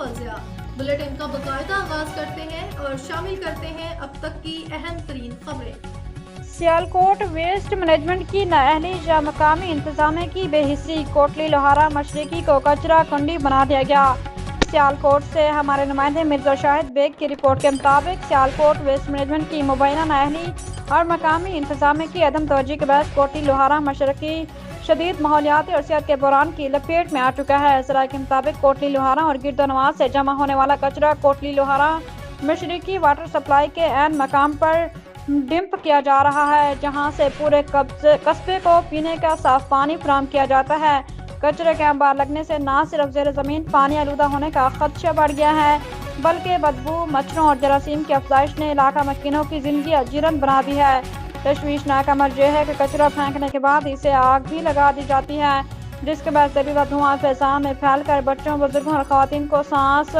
توزیع۔ Bulletin کا باقاعدہ آغاز کرتے ہیں اور شامل کرتے ہیں اب تک کی اہم ترین خبریں۔ سیالکوٹ ویسٹ مینجمنٹ کی نااہلی یا مقامی انتظامیہ کی بے حسی، کوٹلی لوہارا مشرقی کو کچرا کنڈی بنا دیا گیا۔ سیالکوٹ سے ہمارے نمائندے مرزا شاہد بیگ کی رپورٹ کے مطابق سیالکوٹ ویسٹ مینجمنٹ کی مبینہ نااہلی اور مقامی انتظامیہ کی عدم توجہی کے باعث کوٹلی لوہارا مشرقی شدید ماحولیاتی اور صحت کے بحران کی لپیٹ میں آ چکا ہے۔ ذرائع کے مطابق کوٹلی لوہارا اور گرد و نواح سے جمع ہونے والا کچرا کوٹلی لوہارا مشرقی واٹر سپلائی کے عین مقام پر ڈمپ کیا جا رہا ہے، جہاں سے پورے قصبے کو پینے کا صاف پانی فراہم کیا جاتا ہے۔ کچرے کے انبار لگنے سے نہ صرف زیر زمین پانی آلودہ ہونے کا خدشہ بڑھ گیا ہے، بلکہ بدبو، مچھروں اور جراثیم کی افزائش نے علاقہ مکینوں کی زندگی اجیرن بنا دی ہے۔ تشویشناک امر یہ ہے کہ کچرا پھینکنے کے بعد اسے آگ بھی لگا دی جاتی ہے، جس کے باعث زہریلا دھواں فضا میں پھیل کر بچوں، بزرگوں اور خواتین کو سانس،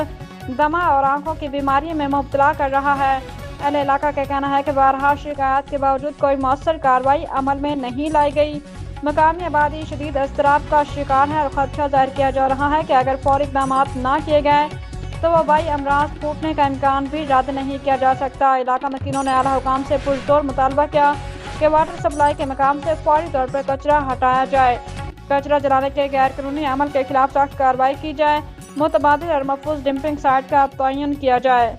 دمہ اور آنکھوں کی بیماریوں میں مبتلا کر رہا ہے۔ اہل علاقہ کا کہنا ہے کہ بارہا شکایات کے باوجود کوئی مؤثر کارروائی عمل میں نہیں لائی گئی۔ مقامی آبادی شدید اضطراب کا شکار ہے اور خدشہ ظاہر کیا جا رہا ہے کہ اگر فوری اقدامات نہ کیے گئے تو وبائی امراض پھوٹنے کا امکان بھی رد نہیں کیا جا سکتا۔ علاقہ مکینوں نے اعلیٰ حکام سے پرزور مطالبہ کیا کہ واٹر سپلائی کے مقام سے فوری طور پر کچرا ہٹایا جائے، کچرا جلانے کے غیر قانونی عمل کے خلاف سخت کارروائی کی جائے، متبادل اور محفوظ ڈمپنگ سائٹ کا تعین کیا جائے۔